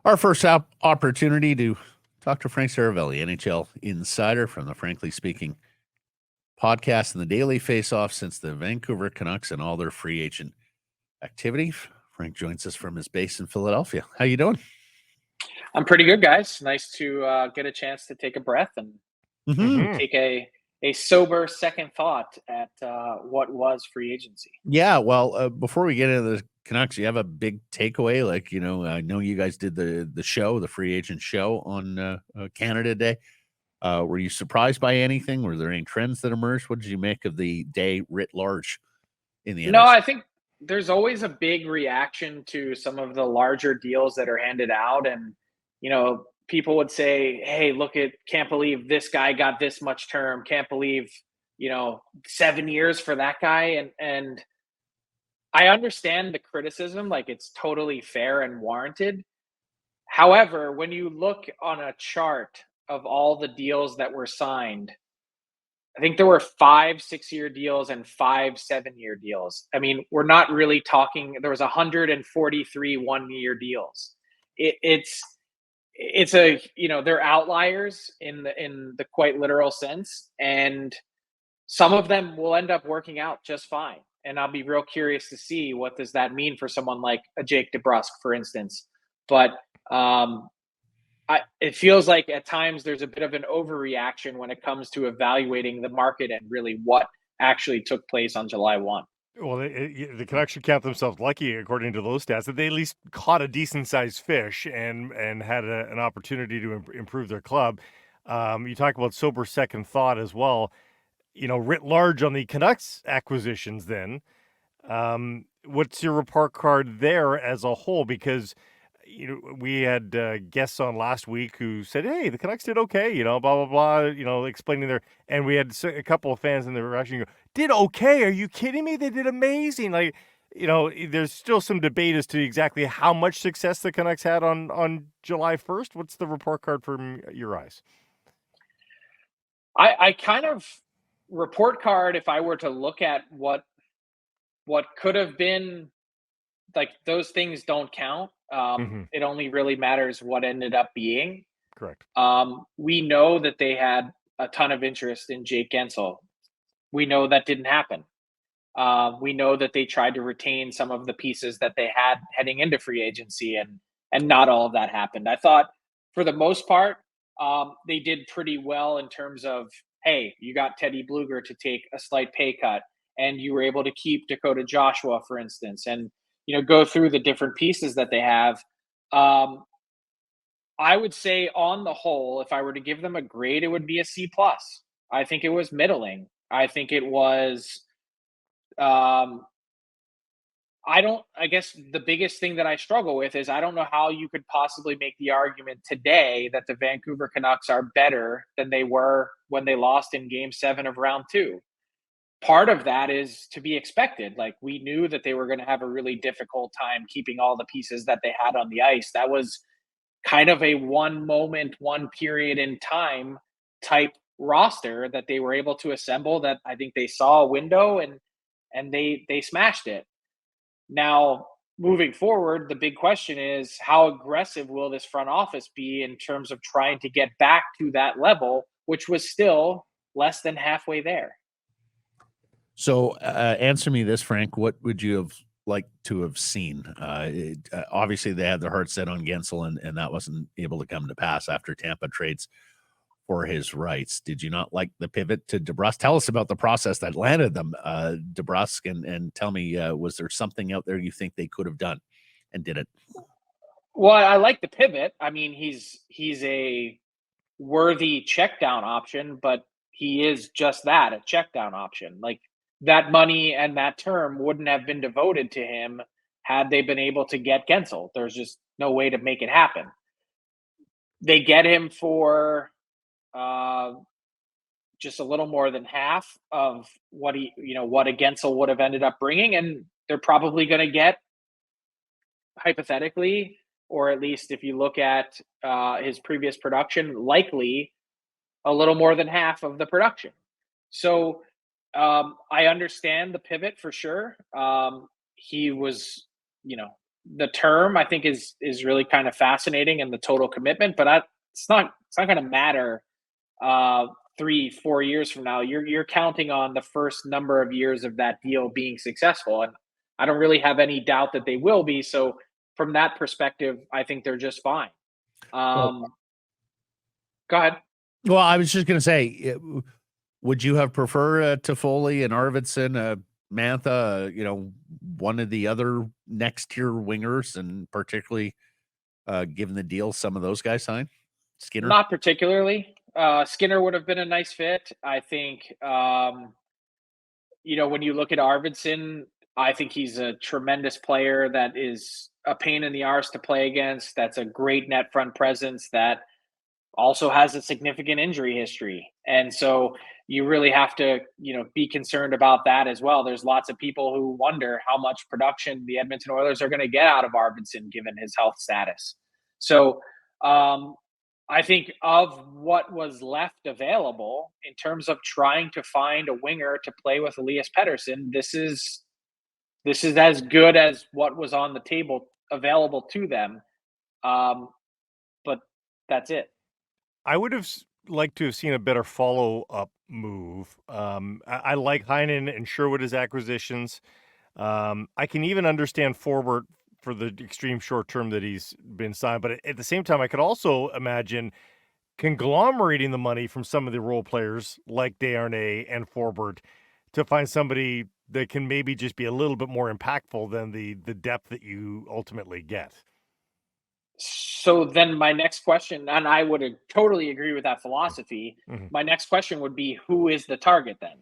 Our first opportunity to talk to Frank Seravalli, NHL insider from the Frankly Speaking podcast and the Daily Faceoff since the Vancouver Canucks and all their free agent activity. Frank joins us from his base in Philadelphia. How you doing? I'm pretty good, guys. Nice to get a chance to take a breath and take a sober second thought at what was free agency. Yeah, well, before we get into the Canucks, you have a big takeaway. Like, I know you guys did the show, the free agent show on Canada Day. Were you surprised by anything? Were there any trends that emerged? What did you make of the day writ large in the No, NHL? I think there's always a big reaction to some of the larger deals that are handed out. And, people would say, hey, can't believe this guy got this much term. Can't believe, 7 years for that guy. And I understand the criticism, like it's totally fair and warranted. However, when you look on a chart of all the deals that were signed, I think there were 5 6-year deals and 5 7-year deals. I mean, we're not really talking. There was 143 1-year deals. It's they're outliers in the quite literal sense, and some of them will end up working out just fine. And I'll be real curious to see what does that mean for someone like a Jake DeBrusk, for instance. But it feels like at times there's a bit of an overreaction when it comes to evaluating the market and really what actually took place on July 1. Well, the Canucks should count themselves lucky, according to those stats, that they at least caught a decent-sized fish and had an opportunity to improve their club. You talk about sober second thought as well. Writ large on the Canucks acquisitions. Then, what's your report card there as a whole? Because we had guests on last week who said, hey, the Canucks did okay, blah, blah, blah, explaining and we had a couple of fans in the reaction go, did okay? Are you kidding me? They did amazing. Like, there's still some debate as to exactly how much success the Canucks had on July 1st. What's the report card from your eyes? I kind of report card, if I were to look at what could have been, like, those things don't count. It only really matters what ended up being. Correct. We know that they had a ton of interest in Jake Gensel. We know that didn't happen. We know that they tried to retain some of the pieces that they had heading into free agency, and not all of that happened. I thought for the most part, they did pretty well in terms of, hey, you got Teddy Bluger to take a slight pay cut, and you were able to keep Dakota Joshua, for instance, and go through the different pieces that they have. I would say on the whole, if I were to give them a grade, it would be a C plus. I think it was middling. I think it was, I guess the biggest thing that I struggle with is I don't know how you could possibly make the argument today that the Vancouver Canucks are better than they were when they lost in Game 7 of Round 2. Part of that is to be expected. Like, we knew that they were going to have a really difficult time keeping all the pieces that they had on the ice. That was kind of a one moment, one period in time type roster that they were able to assemble, that I think they saw a window and they smashed it. Now, moving forward, the big question is, how aggressive will this front office be in terms of trying to get back to that level, which was still less than halfway there? So, answer me this, Frank. What would you have liked to have seen? Obviously, they had their heart set on Gensel, and that wasn't able to come to pass after Tampa trades for his rights. Did you not like the pivot to DeBrusk? Tell us about the process that landed them DeBrusk, and tell me, was there something out there you think they could have done and did it? Well, I like the pivot. I mean, he's a worthy check down option, but he is just that, a check down option. Like, that money and that term wouldn't have been devoted to him had they been able to get Gensel. There's just no way to make it happen. They get him for just a little more than half of what what a Gensel would have ended up bringing, and they're probably going to get, hypothetically, or at least if you look at his previous production, likely a little more than half of the production. So I understand the pivot for sure. He was, the term I think is really kind of fascinating, and the total commitment, but it's not going to matter 3-4 years from now. You're counting on the first number of years of that deal being successful, and I don't really have any doubt that they will be. So from that perspective, I think they're just fine. Go ahead. Well, I was just going to say, would you have preferred Toffoli and Arvidsson, Mantha, one of the other next tier wingers, and particularly given the deal some of those guys signed? Skinner? Not particularly. Skinner would have been a nice fit. I think, when you look at Arvidsson, I think he's a tremendous player that is a pain in the arse to play against. That's a great net front presence that also has a significant injury history. And so you really have to, be concerned about that as well. There's lots of people who wonder how much production the Edmonton Oilers are going to get out of Arvidsson given his health status. So I think of what was left available in terms of trying to find a winger to play with Elias Pettersson, this is as good as what was on the table available to them. But that's it. I would have liked to have seen a better follow-up move. I like Heinen and Sherwood as acquisitions. I can even understand Forbort for the extreme short term that he's been signed, but at the same time, I could also imagine conglomerating the money from some of the role players like Desharnais and Forbort to find somebody that can maybe just be a little bit more impactful than the depth that you ultimately get. So then my next question, and I would totally agree with that philosophy. Mm-hmm. My next question would be, who is the target then?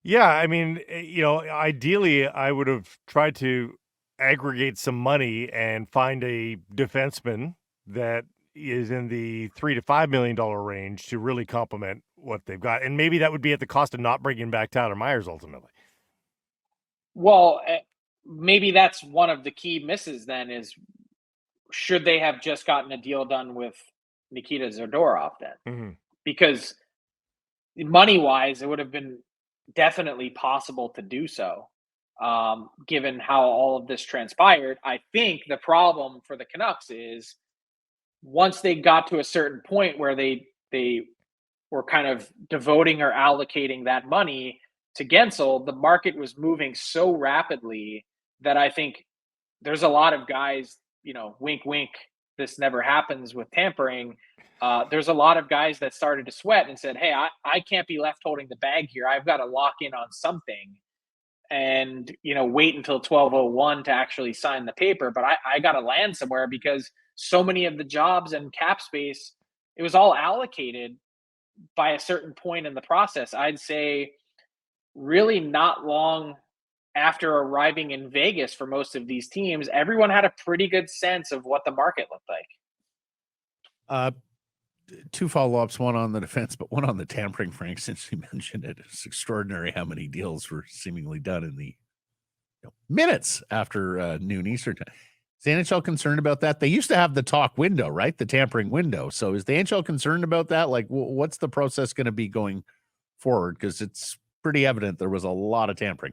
Yeah, I mean, ideally, I would have tried to aggregate some money and find a defenseman that is in the $3 to $5 million range to really complement what they've got. And maybe that would be at the cost of not bringing back Tyler Myers ultimately. Well, maybe that's one of the key misses then is, should they have just gotten a deal done with Nikita Zadorov then? Mm-hmm. Because money-wise, it would have been definitely possible to do so, given how all of this transpired. I think the problem for the Canucks is once they got to a certain point where they were kind of devoting or allocating that money to Gensel, the market was moving so rapidly that I think there's a lot of guys, wink, wink, this never happens with tampering. There's a lot of guys that started to sweat and said, hey, I can't be left holding the bag here. I've got to lock in on something and, wait until 12:01 to actually sign the paper. But I got to land somewhere because so many of the jobs and cap space, it was all allocated by a certain point in the process. I'd say really not long after arriving in Vegas for most of these teams, everyone had a pretty good sense of what the market looked like. Two follow-ups, one on the defense, but one on the tampering, Frank, since you mentioned it. It's extraordinary how many deals were seemingly done in the minutes after noon Eastern time. Is the NHL concerned about that? They used to have the talk window, right? The tampering window. So is the NHL concerned about that? Like, what's the process going to be going forward? Because it's pretty evident there was a lot of tampering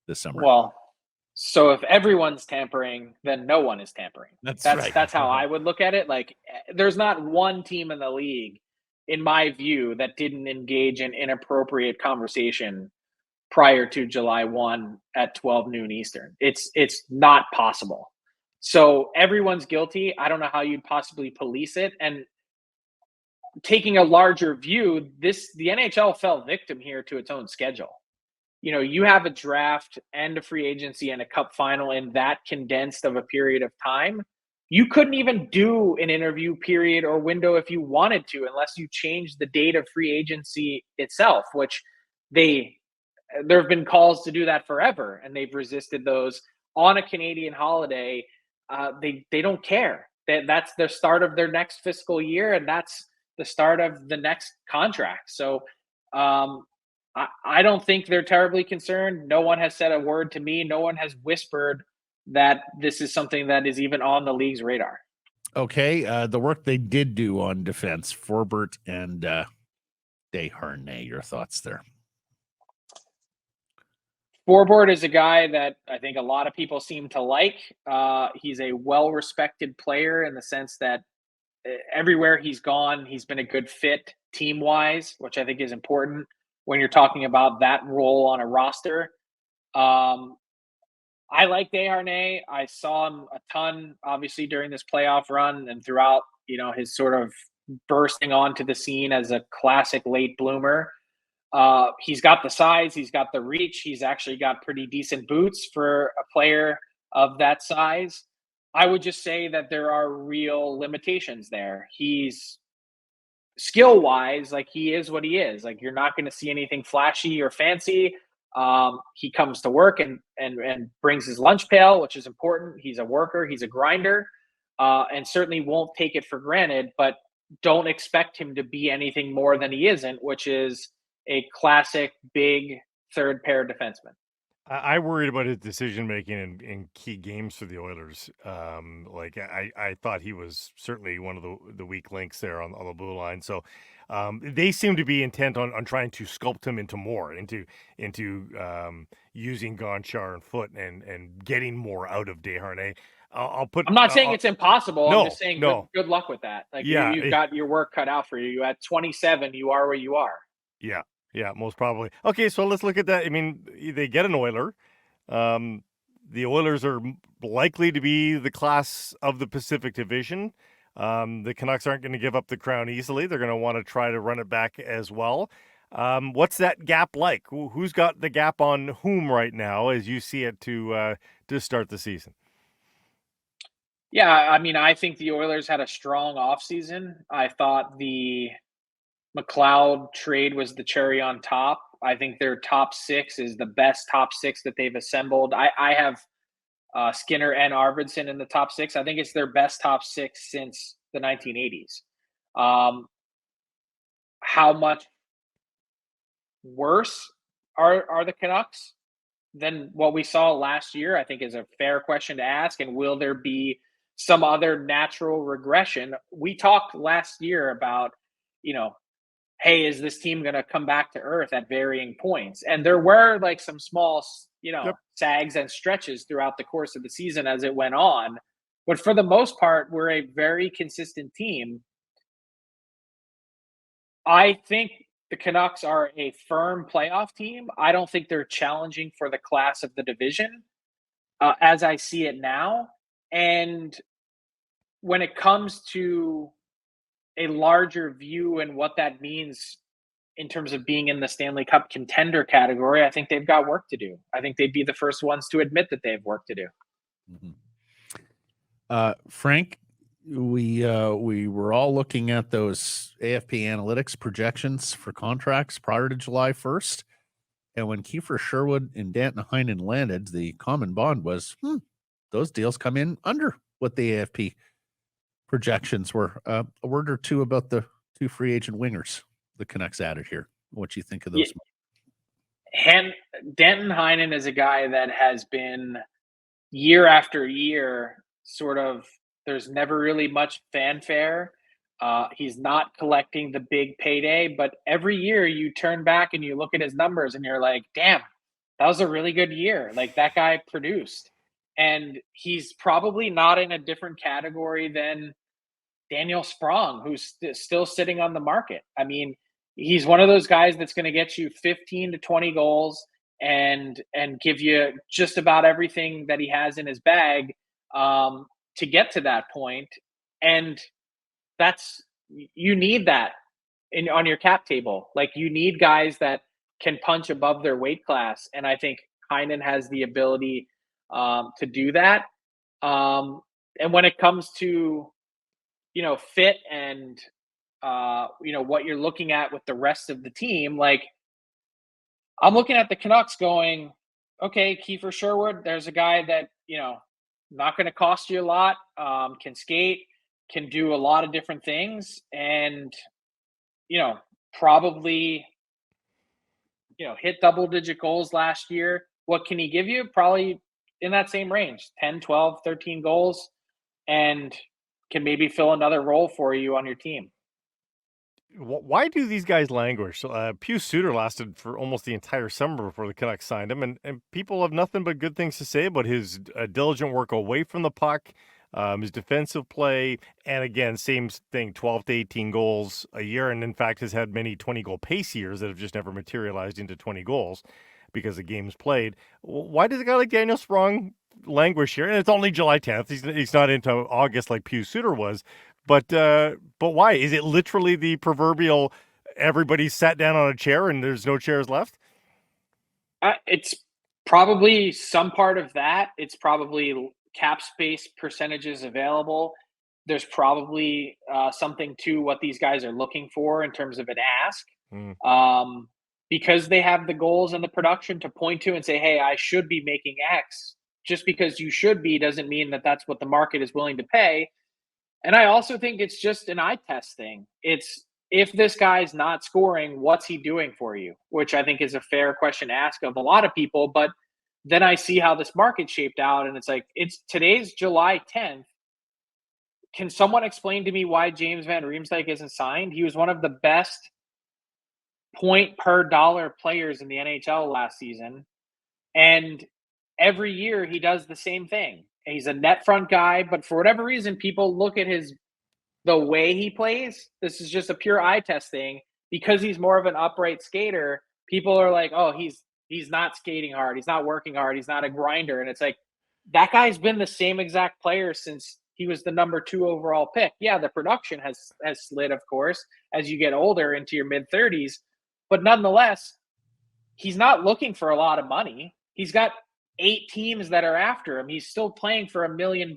this summer. Well, so if everyone's tampering, then no one is tampering. That's right. That's how I would look at it. Like, there's not one team in the league, in my view, that didn't engage in inappropriate conversation prior to July 1 at 12 noon Eastern. It's not possible. So everyone's guilty. I don't know how you'd possibly police it. And taking a larger view, the NHL fell victim here to its own schedule. You have a draft and a free agency and a cup final in that condensed of a period of time. You couldn't even do an interview period or window if you wanted to, unless you changed the date of free agency itself, which there have been calls to do that forever, and they've resisted those on a Canadian holiday. They don't care. That's the start of their next fiscal year, and that's the start of the next contract. So I don't think they're terribly concerned. No one has said a word to me. No one has whispered that this is something that is even on the league's radar. Okay, the work they did do on defense, Forbort and Desharnais, your thoughts there? Scoreboard is a guy that I think a lot of people seem to like. He's a well-respected player in the sense that everywhere he's gone, he's been a good fit team-wise, which I think is important when you're talking about that role on a roster. I like Desharnais. I saw him a ton, obviously, during this playoff run and throughout, his sort of bursting onto the scene as a classic late bloomer. He's got the size, he's got the reach, he's actually got pretty decent boots for a player of that size. I would just say that there are real limitations there. He's skill wise, like he is what he is. Like you're not going to see anything flashy or fancy. He comes to work and brings his lunch pail, which is important. He's a worker, he's a grinder, and certainly won't take it for granted. But don't expect him to be anything more than he isn't, which is a classic big third pair defenseman. I worried about his decision making in key games for the Oilers. I thought he was certainly one of the weak links there on the blue line. So they seem to be intent on trying to sculpt him into more, into using Gonchar and Foot and getting more out of Desharnais. I'm not saying it's impossible. No, I'm just saying good luck with that. Like you've got your work cut out for you. At 27, you are where you are. Yeah. Yeah, most probably. Okay, so let's look at that. I mean, they get an Oiler. The Oilers are likely to be the class of the Pacific Division. The Canucks aren't going to give up the crown easily. They're going to want to try to run it back as well. What's that gap like? Who's got the gap on whom right now as you see it to start the season? Yeah, I mean, I think the Oilers had a strong offseason. I thought the McLeod trade was the cherry on top. I think their top six is the best top six that they've assembled. I have Skinner and Arvidsson in the top six. I think it's their best top six since the 1980s. How much worse are the Canucks than what we saw last year? I think is a fair question to ask. And will there be some other natural regression? We talked last year about, hey, is this team going to come back to earth at varying points? And there were like some small, sags and stretches throughout the course of the season as it went on. But for the most part, we're a very consistent team. I think the Canucks are a firm playoff team. I don't think they're challenging for the class of the division as I see it now. And when it comes to a larger view and what that means in terms of being in the Stanley Cup contender category, I think they've got work to do. I think they'd be the first ones to admit that they have work to do. Mm-hmm. Frank, we were all looking at those AFP analytics projections for contracts prior to July 1st. And when Kiefer Sherwood and Danton Heinen landed, the common bond was, those deals come in under what the AFP projections were. A word or two about the two free agent wingers the Canucks added here. What you think of those? Danton Heinen is a guy that has been year after year sort of, there's never really much fanfare. He's not collecting the big payday, but every year you turn back and you look at his numbers and you're like, damn, that was a really good year. Like that guy produced. And he's probably not in a different category than Daniel Sprong, who's still sitting on the market. I mean, he's one of those guys that's going to get you 15 to 20 goals and give you just about everything that he has in his bag to get to that point. And you need that on your cap table. Like you need guys that can punch above their weight class. And I think Heinen has the ability to do that. And when it comes to, fit and, what you're looking at with the rest of the team, like I'm looking at the Canucks going, okay, Kiefer Sherwood, there's a guy that, not going to cost you a lot, can skate, can do a lot of different things. And, probably, hit double-digit goals last year. What can he give you? Probably in that same range, 10, 12, 13 goals, and can maybe fill another role for you on your team. Why do these guys languish? Pius Suter lasted for almost the entire summer before the Canucks signed him, and people have nothing but good things to say about his diligent work away from the puck, his defensive play, and again, same thing, 12 to 18 goals a year, and in fact has had many 20-goal pace years that have just never materialized into 20 goals because the games played. Why does a guy like Daniel Sprong languish here? And it's only July 10th. He's not into August like Pius Suter was. But why? Is it literally the proverbial everybody sat down on a chair and there's no chairs left? It's probably some part of that. It's probably cap space percentages available. There's probably something to what these guys are looking for in terms of an ask. Because they have the goals and the production to point to and say, hey, I should be making X. Just because you should be doesn't mean that that's what the market is willing to pay. And I also think it's just an eye test thing. It's if this guy's not scoring, what's he doing for you? Which I think is a fair question to ask of a lot of people. But then I see how this market shaped out, and it's like, it's today's July 10th. Can someone explain to me why James Van Riemsdyk isn't signed? He was one of the best point per dollar players in the NHL last season. And every year he does the same thing. He's a net front guy, but for whatever reason, people look at the way he plays. This is just a pure eye test thing. Because he's more of an upright skater, people are like, oh, he's not skating hard. He's not working hard. He's not a grinder. And it's like, that guy's been the same exact player since he was the number 2 overall pick. Yeah, the production has slid, of course, as you get older into your mid-30s. But nonetheless, he's not looking for a lot of money. He's got 8 teams that are after him. He's still playing for $1 million,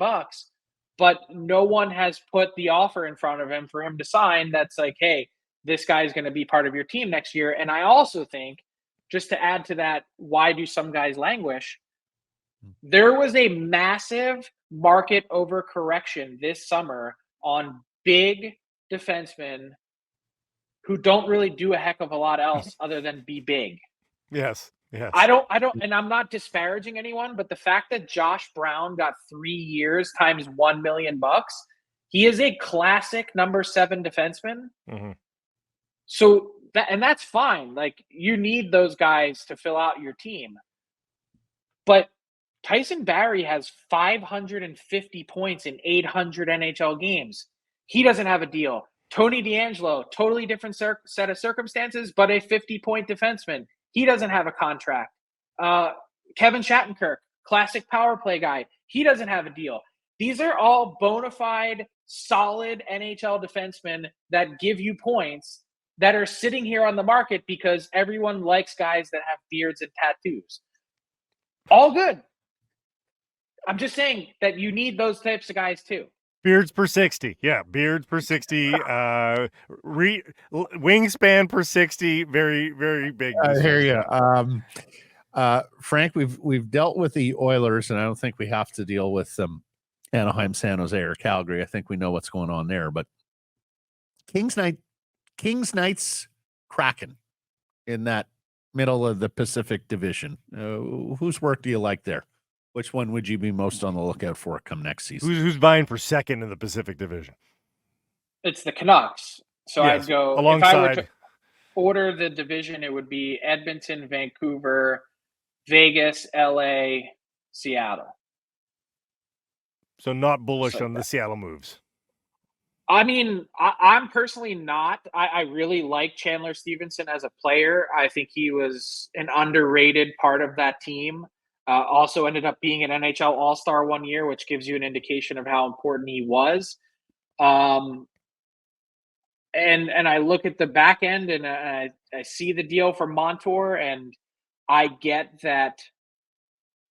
but no one has put the offer in front of him for him to sign. That's like, hey, this guy's going to be part of your team next year. And I also think, just to add to that, why do some guys languish? There was a massive market overcorrection this summer on big defensemen who don't really do a heck of a lot else other than be big. Yes. I don't, and I'm not disparaging anyone, but the fact that Josh Brown got 3 years times $1 million, he is a classic number 7 defenseman. Mm-hmm. So that's fine. Like, you need those guys to fill out your team. But Tyson Barrie has 550 points in 800 NHL games. He doesn't have a deal. Tony DeAngelo, totally different set of circumstances, but a 50-point defenseman. He doesn't have a contract. Kevin Shattenkirk, classic power play guy. He doesn't have a deal. These are all bona fide, solid NHL defensemen that give you points that are sitting here on the market because everyone likes guys that have beards and tattoos. All good. I'm just saying that you need those types of guys too. Beards per 60. Yeah, beards per 60. Wingspan per 60. Very, very big. I hear you. Frank, we've dealt with the Oilers, and I don't think we have to deal with Anaheim, San Jose, or Calgary. I think we know what's going on there. But Kings Knights, Kraken in that middle of the Pacific Division. Whose work do you like there? Which one would you be most on the lookout for come next season? Who's vying for second in the Pacific Division? It's the Canucks. So yes, I'd go alongside. If I were to order the division, it would be Edmonton, Vancouver, Vegas, LA, Seattle. So not bullish on the Seattle moves. I mean, I'm personally not. I really like Chandler Stevenson as a player. I think he was an underrated part of that team. Also ended up being an NHL All-Star one year, which gives you an indication of how important he was. And I look at the back end and I see the deal for Montour, and I get that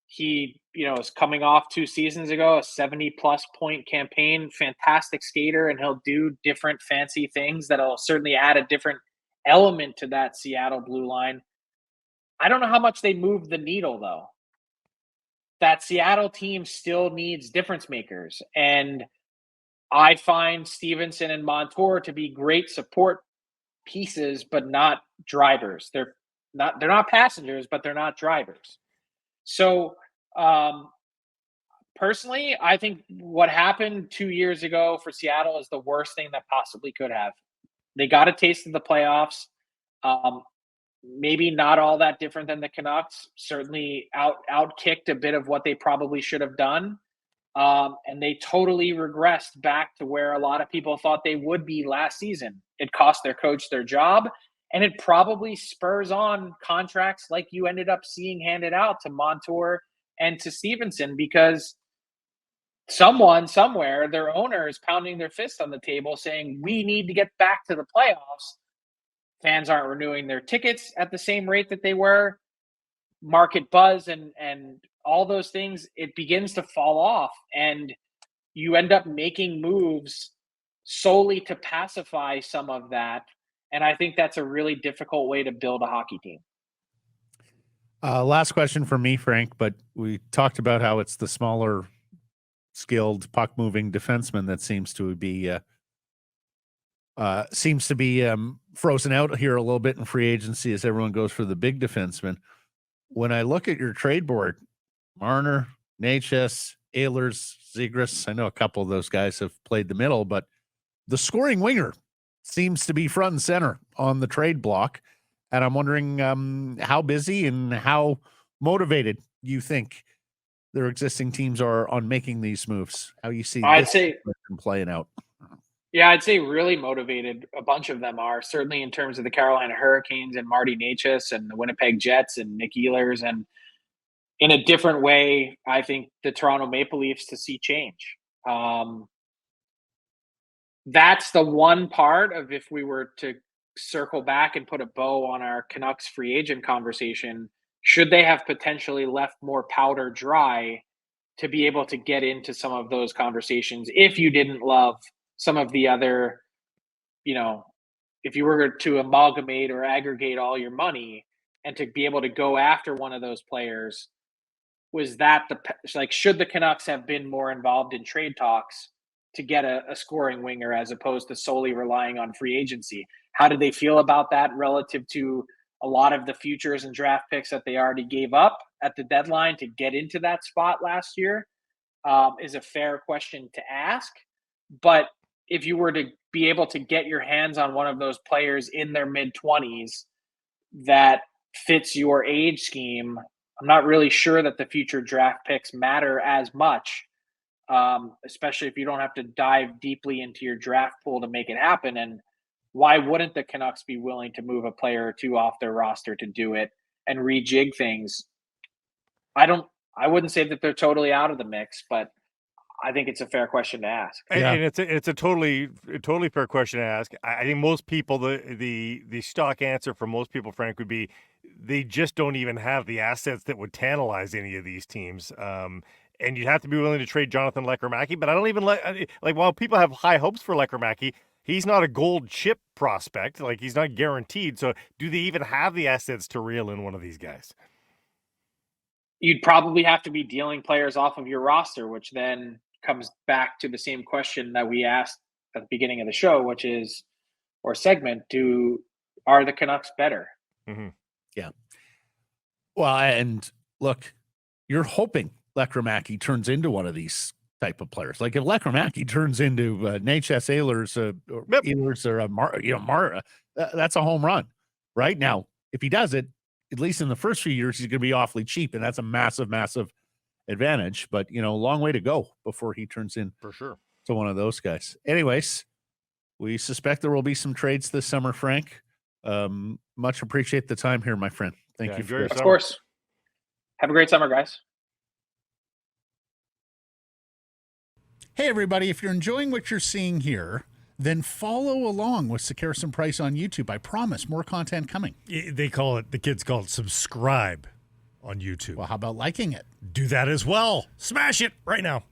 he, is coming off 2 seasons ago, a 70-plus point campaign, fantastic skater, and he'll do different fancy things that'll certainly add a different element to that Seattle blue line. I don't know how much they move the needle, though. That Seattle team still needs difference makers. And I find Stevenson and Montour to be great support pieces, but not drivers. They're not passengers, but they're not drivers. So personally, I think what happened 2 years ago for Seattle is the worst thing that possibly could have. They got a taste of the playoffs. Maybe not all that different than the Canucks. Certainly outkicked a bit of what they probably should have done. And they totally regressed back to where a lot of people thought they would be last season. It cost their coach their job, and it probably spurs on contracts like you ended up seeing handed out to Montour and to Stevenson, because someone somewhere, their owner, is pounding their fist on the table saying, we need to get back to the playoffs. Fans aren't renewing their tickets at the same rate that they were. Market buzz and all those things, it begins to fall off, and you end up making moves solely to pacify some of that. And I think that's a really difficult way to build a hockey team. Last question for me, Frank, but we talked about how it's the smaller skilled puck moving defenseman that seems to be frozen out here a little bit in free agency as everyone goes for the big defenseman. When I look at your trade board, Marner, Natchez, Ehlers, Sekeres, I know a couple of those guys have played the middle, but the scoring winger seems to be front and center on the trade block. And I'm wondering how busy and how motivated you think their existing teams are on making these moves. How you see this playing out? Yeah, I'd say really motivated. A bunch of them are, certainly in terms of the Carolina Hurricanes and Marty Natchez and the Winnipeg Jets and Nick Ehlers. And in a different way, I think the Toronto Maple Leafs to see change. That's the one part of, if we were to circle back and put a bow on our Canucks free agent conversation, should they have potentially left more powder dry to be able to get into some of those conversations if you didn't love some of the other, if you were to amalgamate or aggregate all your money and to be able to go after one of those players, was that should the Canucks have been more involved in trade talks to get a scoring winger as opposed to solely relying on free agency? How did they feel about that relative to a lot of the futures and draft picks that they already gave up at the deadline to get into that spot last year? Is a fair question to ask. But if you were to be able to get your hands on one of those players in their mid-20s that fits your age scheme, I'm not really sure that the future draft picks matter as much, especially if you don't have to dive deeply into your draft pool to make it happen. And why wouldn't the Canucks be willing to move a player or two off their roster to do it and rejig things? I wouldn't say that they're totally out of the mix, but I think it's a fair question to ask. Yeah. And it's a totally fair question to ask. I think most people, the stock answer for most people, Frank, would be they just don't even have the assets that would tantalize any of these teams. And you'd have to be willing to trade Jonathan Lekkerimäki. But I don't even like while people have high hopes for Lekkerimäki, he's not a gold chip prospect. Like, he's not guaranteed. So do they even have the assets to reel in one of these guys? You'd probably have to be dealing players off of your roster, which then comes back to the same question that we asked at the beginning of the show, which is, or segment, are the Canucks better? Mm-hmm. Yeah. Well, and look, you're hoping Lekkerimäki turns into one of these type of players. Like, if Lekkerimäki turns into Natchez, Ehlers, or Ehlers, or that's a home run. Right now, if he does it, at least in the first few years, he's going to be awfully cheap, and that's a massive, massive advantage. But long way to go before he turns in for sure to one of those guys. Anyways, we suspect there will be some trades this summer, Frank. Much appreciate the time here, my friend. Thank you. Of course. Have a great summer, guys. Hey, everybody, if you're enjoying what you're seeing here, then follow along with Sekeres and Price on YouTube. I promise more content coming. The kids call it subscribe on YouTube. Well, how about liking it? Do that as well. Smash it right now.